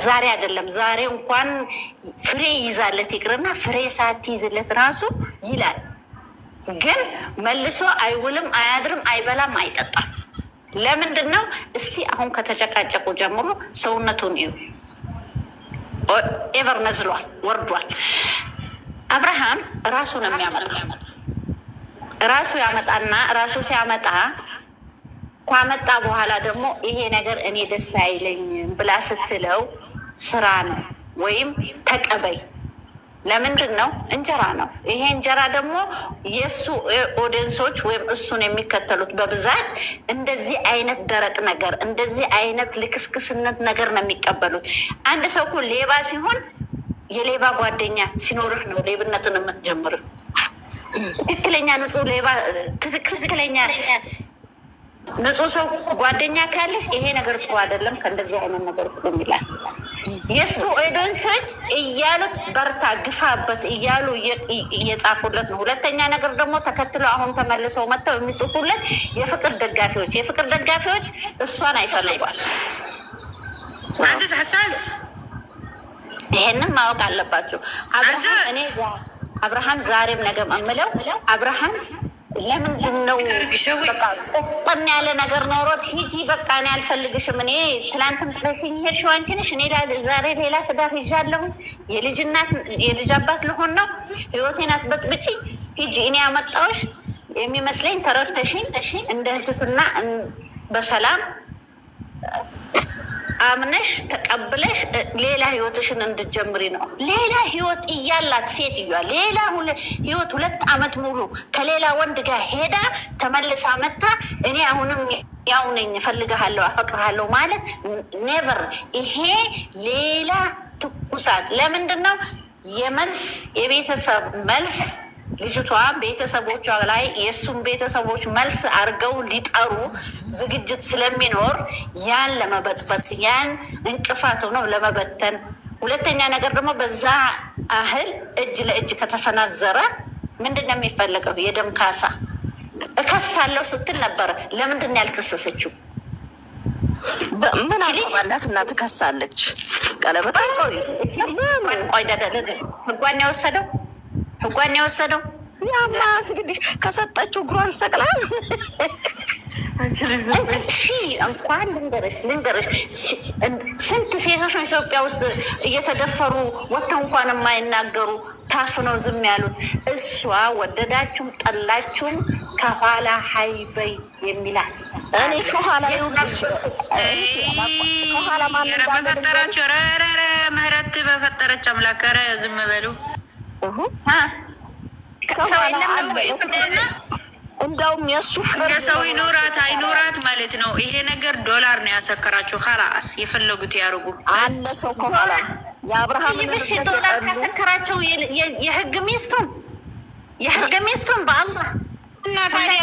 ዛሬ አይደለም ዛሬ እንኳን ፍሬ ይዛለት ይቅርና ፍሬ ሳትይዝለት ራሱ ይላል። ግን መልሶ አይውልም፣ አያድርም፣ አይበላም፣ አይጠጣም። ለምንድን ነው? እስቲ አሁን ከተጨቃጨቁ ጀምሮ ሰውነቱን እዩ። ኤቨር ነዝሏል፣ ወርዷል። አብርሃም ራሱ ነው የሚያመጣ። ራሱ ያመጣና ራሱ ሲያመጣ ካመጣ በኋላ ደግሞ ይሄ ነገር እኔ ደስ አይለኝም ብላ ስትለው ስራ ነው ወይም ተቀበይ። ለምንድን ነው? እንጀራ ነው። ይሄ እንጀራ ደግሞ የእሱ ኦዲየንሶች ወይም እሱን የሚከተሉት በብዛት እንደዚህ አይነት ደረቅ ነገር፣ እንደዚህ አይነት ልክስክስነት ነገር ነው የሚቀበሉት። አንድ ሰው እኮ ሌባ ሲሆን የሌባ ጓደኛ ሲኖርህ ነው ሌብነትን የምትጀምር። ትክክለኛ ንጹህ ሌባ፣ ትክክለኛ ንጹህ ሰው ጓደኛ ካለህ ይሄ ነገር ጥሩ አይደለም፣ ከእንደዚህ አይነት ነገር ቁም ይላል። የእሱ ኦዲየንሶች እያሉ በርታ ግፋበት እያሉ እየጻፉለት ነው። ሁለተኛ ነገር ደግሞ ተከትለው አሁን ተመልሰው መጥተው የሚጽፉለት የፍቅር ደጋፊዎች እሷን አይፈልጓል። ይሄንን ማወቅ አለባቸው። አብርሃም ዛሬም ነገም እምለው አብርሃም ለምንድን ነው ቆፍጠን ያለ ነገር ኖሮት ሂጂ በቃ እኔ አልፈልግሽም፣ እኔ ትላንትም ጥለሽኝ ሄድሽው አንቺ ነሽ፣ እኔ ዛሬ ሌላ ትዳር ይዣለሁ፣ የልጅ አባት ልሆን ነው፣ ህይወቴን አትበጥብጪ፣ ሂጂ እኔ ያመጣሁሽ የሚመስለኝ ተረድተሽኝ እንደ እህትና በሰላም አምነሽ ተቀብለሽ ሌላ ህይወትሽን እንድትጀምሪ ነው። ሌላ ህይወት እያላት ሴትዮዋ ሌላ ህይወት 2 ዓመት ሙሉ ከሌላ ወንድ ጋር ሄዳ ተመልሳ መታ እኔ አሁንም ያው ነኝ እፈልግሃለሁ አፈቅርሃለሁ ማለት ኔቨር። ይሄ ሌላ ትኩሳት። ለምንድን ነው? የቤተሰብ መልስ ልጅቷ ቤተሰቦቿ ላይ የእሱም ቤተሰቦች መልስ አድርገው ሊጠሩ ዝግጅት ስለሚኖር ያን ለመበጥበጥ ያን እንቅፋት ሆነው ለመበተን። ሁለተኛ ነገር ደግሞ በዛ አህል እጅ ለእጅ ከተሰናዘረ ምንድን ነው የሚፈለገው? የደም ካሳ። እከሳለሁ ስትል ነበረ። ለምንድን ነው ያልከሰሰችው? ምን አባላት እና ትከሳለች? ቀለበት ህጓን የወሰደው ያማ እንግዲህ ከሰጠችው እግሯን ሰቅላል። እንኳን ልንገርሽ ስንት ሴቶች ኢትዮጵያ ውስጥ እየተደፈሩ ወጥተው እንኳን የማይናገሩ ታፍነው ዝም ያሉት። እሷ ወደዳችሁም ጠላችሁም ከኋላ ሀይበይ የሚላት እኔ ከኋላ በፈጠራቸው ምህረት በፈጠረች አምላክ ዝም በሉ። እንደውም የእሱ ሰው ይኖራት አይኖራት ማለት ነው። ይሄ ነገር ዶላር ነው ያሰከራቸው። ኸላስ የፈለጉት ያርጉ። አለ ሰው ከኋላ የአብርሃም ዶላር ካሰከራቸው የህግ ሚስቱን በአላህ እና ታዲያ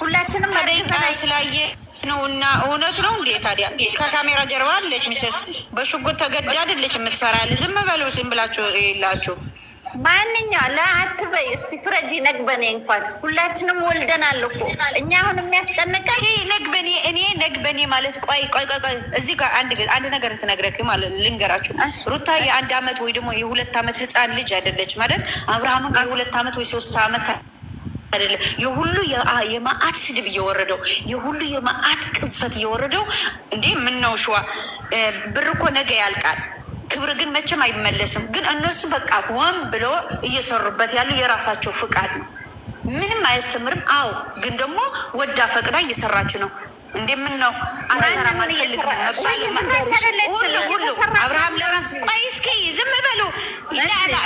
ሁላችንም ተደይቃ ስላየ ነው እና እውነት ነው እንዴ? ታዲያ ከካሜራ ጀርባ አለች። ሚቸስ በሽጉጥ ተገዳ አይደለች የምትሰራ። ዝም በሉ ዝም ብላችሁ የላችሁ ማንኛ ለአትበይ እስቲ ፍረጂ። ነግበኔ እንኳን ሁላችንም ወልደናል እኮ እኛ አሁን የሚያስጨንቀ ይሄ ነግበኔ። እኔ ነግበኔ ማለት ቆይ እዚህ ጋር አንድ ነገር ትነግረክ ማለት ልንገራችሁ። ሩታ የ1 ዓመት ወይ ደግሞ የ2 ዓመት ህፃን ልጅ አይደለች ማለት። አብርሃምም የ2 ዓመት ወይ 3 ዓመት አይደለም። የሁሉ የማአት ስድብ እየወረደው የሁሉ የማአት ቅዝፈት እየወረደው እንዴ ምነው ሸዋ ብር እኮ ነገ ያልቃል። ክብር ግን መቼም አይመለስም። ግን እነሱ በቃ ሆን ብሎ እየሰሩበት ያሉ የራሳቸው ፍቃድ ነው። ምንም አያስተምርም። አዎ ግን ደግሞ ወዳ ፈቅዳ እየሰራች ነው። እንደምን ነው አልሰራም አልፈልግም ሁሉ አብርሃም ለራስ ቆይ እስኪ ዝም በሉ።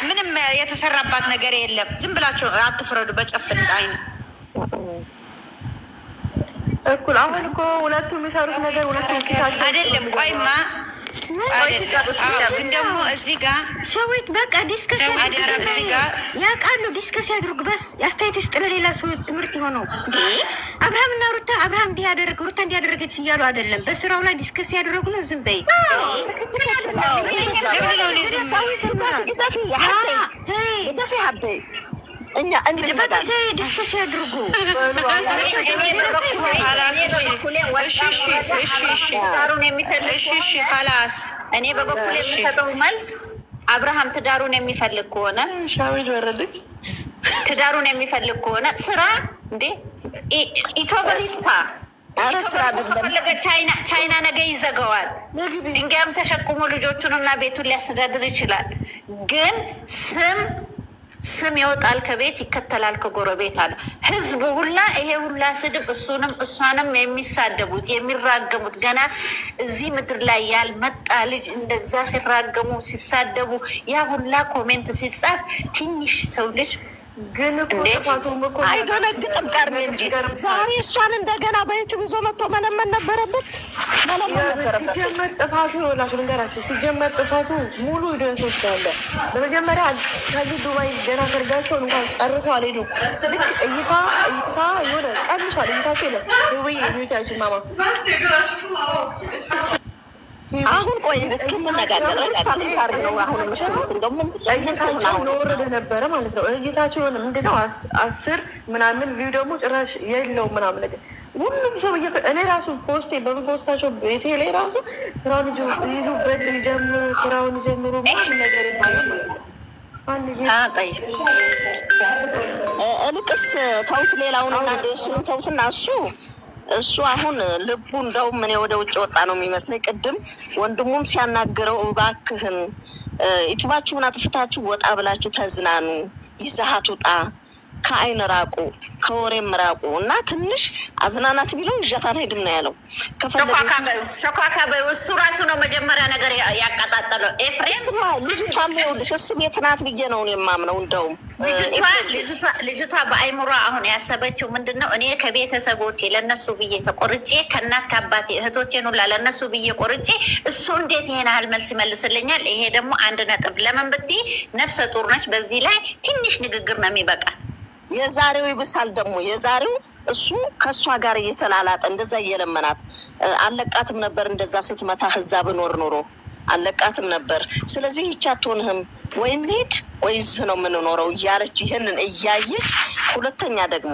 ምንም የተሰራባት ነገር የለም። ዝም ብላችሁ አትፍረዱ በጨፍን አይን እኩል። አሁን እኮ ሁለቱ የሚሰሩት ነገር ሁለቱ አይደለም። ቆይማ ግን ደግሞ እዚህ ጋር ሰዎች በቃ ዲስከስ ያውቃሉ። ዲስከስ ያድርጉ። በስ አስተያየት ውስጥ ለሌላ ሰው ትምህርት የሆነው አብርሃም እና ሩታ አብርሃም እንዲያደርግ ሩታ እንዲያደረገች እያሉ አይደለም። በስራው ላይ ዲስከስ ያደረጉ ነው። ዝም በይ እኛ እንድንመጣለን ዲስከስ ያድርጉ። እኔ በበኩል የሚሰጠው መልስ አብርሃም ትዳሩን የሚፈልግ ከሆነ ትዳሩን የሚፈልግ ከሆነ ስራ እንዴ ኢትዮጵያ ይጥፋ። ስራ ፈለገ ቻይና ነገ ይዘጋዋል። ድንጋይም ተሸክሞ ልጆቹንና ቤቱን ሊያስተዳድር ይችላል። ግን ስም ይወጣል ከቤት ይከተላል ከጎረቤት አለ ህዝቡ ሁላ። ይሄ ሁላ ስድብ እሱንም እሷንም የሚሳደቡት የሚራገሙት ገና እዚህ ምድር ላይ ያልመጣ ልጅ እንደዛ ሲራገሙ ሲሳደቡ ያ ሁላ ኮሜንት ሲጻፍ ትንሽ ሰው ልጅ ግን አይደነግጥም ቀርሜ እንጂ ዛሬ እሷን እንደገና በዩቱብ ይዞ መጥቶ መለመን ነበረበት። ሲጀመር ጥፋቱ ላሱ ልንገራቸው። ሲጀመር ጥፋቱ ሙሉ ደንሶች አለ። በመጀመሪያ ከዚህ ዱባይ ገና ሰርጋቸው እንኳን ጨርሰው አልሄዱም። ልክ እይታ የሆነ ቀንሷል። እይታቸው የለም ዱባይ የሚታችን ማማ አሁን ቆይ እስኪ የምነጋገር ታርግ ነው። አሁን እይታቸውን ወረደ ነበረ ማለት ነው። እይታቸውን ምንድነው 10 ምናምን ቪው ደግሞ ጭራሽ የለው ምናምን ነገር ሁሉም ሰው እኔ ራሱ ፖስቴ በፖስታቸው ቤቴ ላይ ራሱ ስራውን ይዙበት ጀምሩ ስራውን ጀምሩ ምናምን ነገር ይባላል። እልቅስ ተውት፣ ሌላውን እና እሱን ተውትና እሱ አሁን ልቡ እንደውም እኔ ወደ ውጭ ወጣ ነው የሚመስለኝ። ቅድም ወንድሙም ሲያናግረው እባክህን ዩቱባችሁን አጥፍታችሁ ወጣ ብላችሁ ተዝናኑ፣ ይዛሀት ውጣ፣ ከአይን ራቁ፣ ከወሬም ራቁ እና ትንሽ አዝናናት ቢለው ይዣት አልሄድም ነው ያለው። ሾካካ በይ እሱ ራሱ ነው መጀመሪያ ነገር ያቀጣጠለው። ኤፍሬም ልጅቷ ይኸውልሽ እሱ ቤት ናት ብዬ ነው የማምነው። እንደውም ልጅቷ በአይምሯ አሁን ያሰበችው ምንድን ነው? እኔ ከቤተሰቦቼ ለእነሱ ብዬ ተቆርጬ ከእናት ከአባቴ እህቶቼን ሁላ ለእነሱ ብዬ ቆርጬ እሱ እንዴት ይሄን ያህል መልስ ይመልስልኛል? ይሄ ደግሞ 1 ነጥብ። ለምን ብትይ ነፍሰ ጡር ነች። በዚህ ላይ ትንሽ ንግግር ነው የሚበቃት። የዛሬው ይብሳል ደግሞ የዛሬው እሱ ከእሷ ጋር እየተላላጠ እንደዛ እየለመናት አለቃትም ነበር። እንደዛ ስትመታ ህዛ ብኖር ኖሮ አለቃትም ነበር። ስለዚህ ይቻ አትሆንህም ወይ እንሂድ ወይ እዚህ ነው የምንኖረው እያለች ይህንን እያየች ሁለተኛ ደግሞ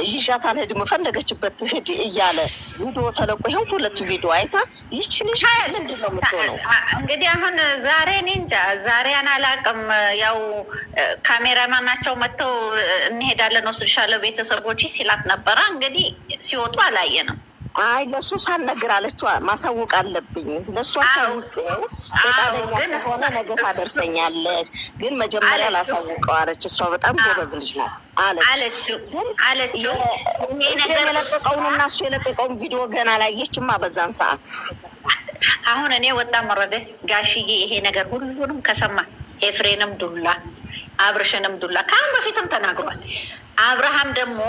ይዣት አልሄድም ፈለገችበት ሂድ እያለ ቪዲዮ ተለቆ ይህን 2 ቪዲዮ አይታ ይችልሽ ምንድን ነው የምትሆነው? እንግዲህ አሁን ዛሬ እኔ እንጃ ዛሬን አላውቅም። ያው ካሜራማን ናቸው መጥተው እንሄዳለን ወስድሻለሁ ቤተሰቦች ሲላት ነበረ። እንግዲህ ሲወጡ አላየንም። አይ ለእሱ ሳልነግር አለችዋ። ማሳወቅ አለብኝ ለእሱ አሳውቅ ፈቃደኛ ከሆነ ነገ ታደርሰኛለህ፣ ግን መጀመሪያ ላሳውቀው አለች። እሷ በጣም ጎበዝ ልጅ ነው አለችው። የለቀቀውንና እሱ የለቀቀውን ቪዲዮ ገና ላየችማ በዛን ሰዓት። አሁን እኔ ወጣ መረደ ጋሽዬ ይሄ ነገር ሁሉንም ከሰማ ኤፍሬንም ዱላ አብርሽንም ዱላ ከአሁን በፊትም ተናግሯል። አብርሃም ደግሞ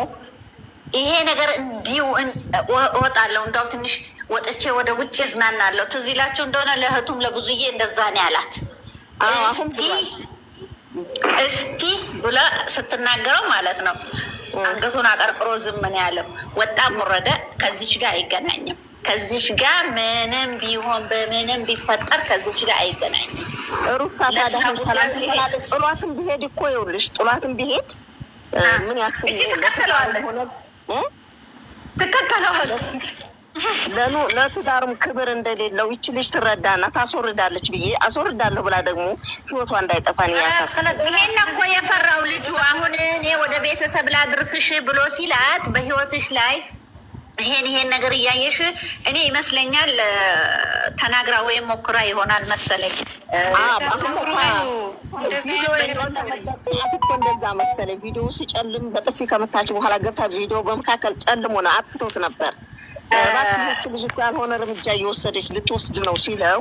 ይሄ ነገር እንዲሁ እወጣለሁ እንዳው ትንሽ ወጥቼ ወደ ውጭ እዝናናለሁ። ትዝ ይላችሁ እንደሆነ ለእህቱም ለብዙዬ እንደዛ ነው ያላት። እስቲ ብላ ስትናገረው ማለት ነው አንገቱን አቀርቅሮ ዝም ነው ያለው። ወጣም ወረደ ከዚች ጋር አይገናኝም። ከዚች ጋር ምንም ቢሆን በምንም ቢፈጠር ከዚች ጋር አይገናኝም። ሩታ ታዲያ ሰላም ጥሏትም ቢሄድ እኮ ይኸውልሽ ጥሏትም ቢሄድ ምን ያክል ትከተለዋለች። ለትዳሩም ክብር እንደሌለው ይች ልጅ ትረዳና ታስወርዳለች ብዬ አስወርዳለሁ ብላ ደግሞ ህይወቷ እንዳይጠፋን ያሳስብ። ይሄን እኮ የፈራው ልጁ አሁን እኔ ወደ ቤተሰብ ላድርስሽ ብሎ ሲላት በህይወትሽ ላይ ይሄን ነገር እያየሽ እኔ ይመስለኛል ተናግራ ወይም ሞክራ ይሆናል መሰለኝ። ቪዲዮ የጨለመበት ሰዓት እኮ እንደዛ መሰለኝ። ቪዲዮ ሲጨልም በጥፊ ከመታች በኋላ ገብታ ቪዲዮ በመካከል ጨልሞ ነው አጥፍቶት ነበር። እባክህ ልጅ ያልሆነ እርምጃ እየወሰደች ልትወስድ ነው ሲለው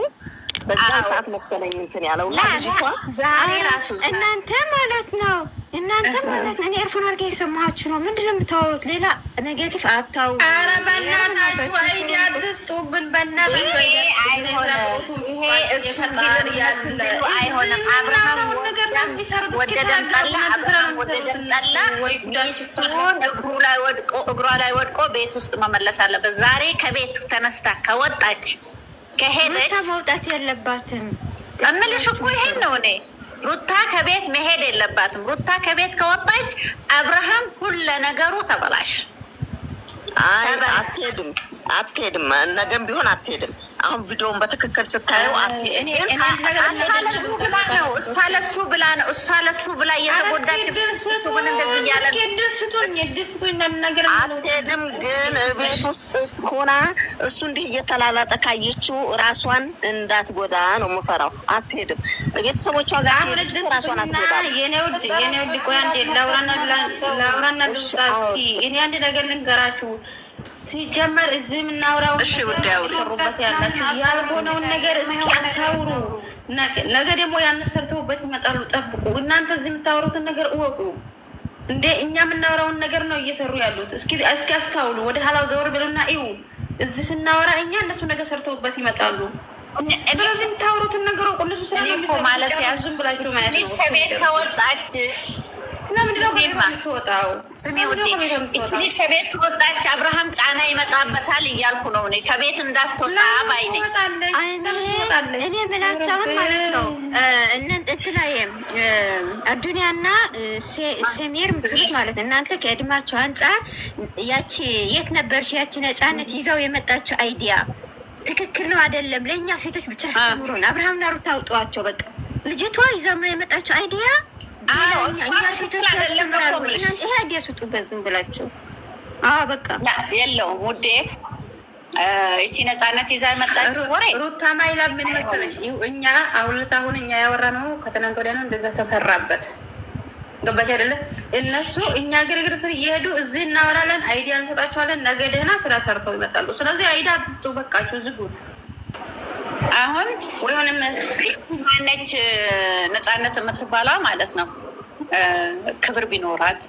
በዛን ሰዓት መሰለኝ እንትን ያለው እና ልጅቷ እናንተ ማለት ነው እኔ ኤርፎን አድርጌ የሰማችሁ ነው። ምንድን ነው የምታወሩት? ሌላ ኔጌቲቭ አታው። ኧረ በእናታችሁ አይዲያ አትስጡብን በእናታችሁ። ይሄ እሱ አይሆንም። አብርሃም ወደደም ጠላ ሚስቱን እግሯ ላይ ወድቆ ቤት ውስጥ መመለስ አለበት። ዛሬ ከቤት ተነስታ ከወጣች ከሄደች መውጣት የለባትም። እምልሽ እኮ ይሄን ነው እኔ ሩታ ከቤት መሄድ የለባትም። ሩታ ከቤት ከወጣች አብርሃም ሁለ ነገሩ ተበላሽ። አይ አትሄድም፣ አትሄድም። ነገም ቢሆን አትሄድም። አሁን ቪዲዮውን በትክክል ስታየው አትሄድም። እሷ ለሱ ብላ እየተጎዳች አትሄድም። ግን ቤት ውስጥ ሆና እሱ እንዲህ እየተላላጠ ካየችው ራሷን እንዳትጎዳ ነው የምፈራው። አትሄድም። ቤተሰቦቿ ጋር ራሷን አትጎዳ። የኔ ውድ ቆይ አንዴ ላውራና እኔ አንድ ነገር ልንገራችሁ። ሲጀመር እዚህ የምናውራው ሰሩበት ያላችሁ ያልሆነውን ነገር እስኪ አታውሩ። ነገ ደግሞ ያንን ሰርተውበት ይመጣሉ። ጠብቁ። እናንተ እዚህ የምታወሩትን ነገር እወቁ። እንደ እኛ የምናወራውን ነገር ነው እየሰሩ ያሉት። እስኪ አስታውሉ። ወደ ኋላው ዘወር ብለና እዩ። እዚህ ስናወራ እኛ እነሱ ነገር ሰርተውበት ይመጣሉ። ስለዚህ የምታወሩትን ነገር እወቁ። እነሱ ስራ ማለት ያዙም ብላችሁ ማለት ነው። ከቤት ከወጣች ስሚ ውዴ፣ እቺ ልጅ ከቤት ከወጣች አብርሃም ጫና ይመጣበታል እያልኩ ነው እኔ። ከቤት እንዳትወጣ ባይ ነኝ። እኔ የምላቸው አሁን ማለት ነው እንትናዬም አዱኒያና ሰሜር ምትሉት ማለት ነው። እናንተ ከእድማቸው አንጻር ያቺ የት ነበርሽ ያቺ ነፃነት ይዘው የመጣቸው አይዲያ ትክክል ነው አይደለም? ለእኛ ሴቶች ብቻ አስተምሩን። አብርሃምና ሩታ አውጧቸው። በቃ ልጅቷ ይዘው የመጣቸው አይዲያ ይሄ አይዲያ ስጡበት ዝም ብላችሁ። በቃ የለውም ውዴ። እቺ ነፃነት ይዛ የመጣችሁ ወሬ ሩታ ማይላ ምን መሰለሽ፣ እኛ አሁን እኛ ያወራ ነው ከትናንት ወዲያ ነው እንደዛ ተሰራበት። ገባሽ አይደለ? እነሱ እኛ ግርግር ስር እየሄዱ እዚህ እናወራለን፣ አይዲያ እንሰጣቸዋለን። ነገ ደህና ስራ ሰርተው ይመጣሉ። ስለዚህ አይዲያ አትስጡ፣ በቃችሁ፣ ዝጉት። አሁን ወይሆንም ማነች ነፃነት የምትባለው ማለት ነው። ክብር ቢኖራት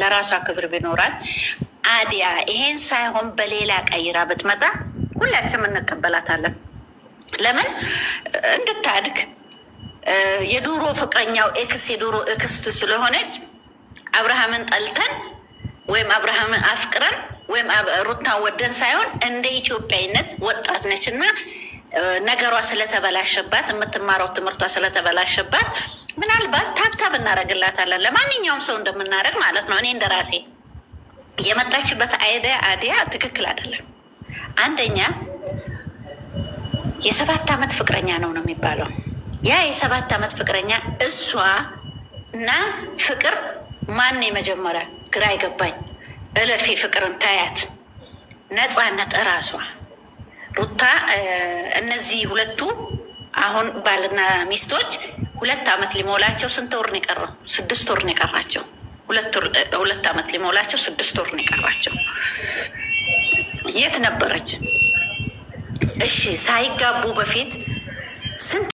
ለራሷ ክብር ቢኖራት አዲያ ይሄን ሳይሆን በሌላ ቀይራ ብትመጣ ሁላችንም እንቀበላታለን። ለምን እንድታድግ የዱሮ ፍቅረኛው የዱሮ ኤክስት ስለሆነች አብርሃምን ጠልተን ወይም አብርሃምን አፍቅረን ወይም ሩታን ወደን ሳይሆን እንደ ኢትዮጵያዊነት ወጣት ነች እና ነገሯ ስለተበላሸባት የምትማረው ትምህርቷ ስለተበላሸባት ምናልባት ታብታብ እናደርግላታለን። ለማንኛውም ሰው እንደምናደርግ ማለት ነው። እኔ እንደራሴ የመጣችበት አይዲያ ትክክል አይደለም። አንደኛ የ7 ዓመት ፍቅረኛ ነው የሚባለው። ያ የ7 ዓመት ፍቅረኛ እሷ እና ፍቅር ማን የመጀመሪያ ግራ አይገባኝ። እለፊ ፍቅርን ታያት ነፃነት እራሷ ሩታ እነዚህ ሁለቱ አሁን ባልና ሚስቶች 2 ዓመት ሊሞላቸው ስንት ወር ነው የቀረው? 6 ወር ነው የቀራቸው። 2 ዓመት ሊሞላቸው 6 ወር ነው የቀራቸው። የት ነበረች? እሺ ሳይጋቡ በፊት ስንት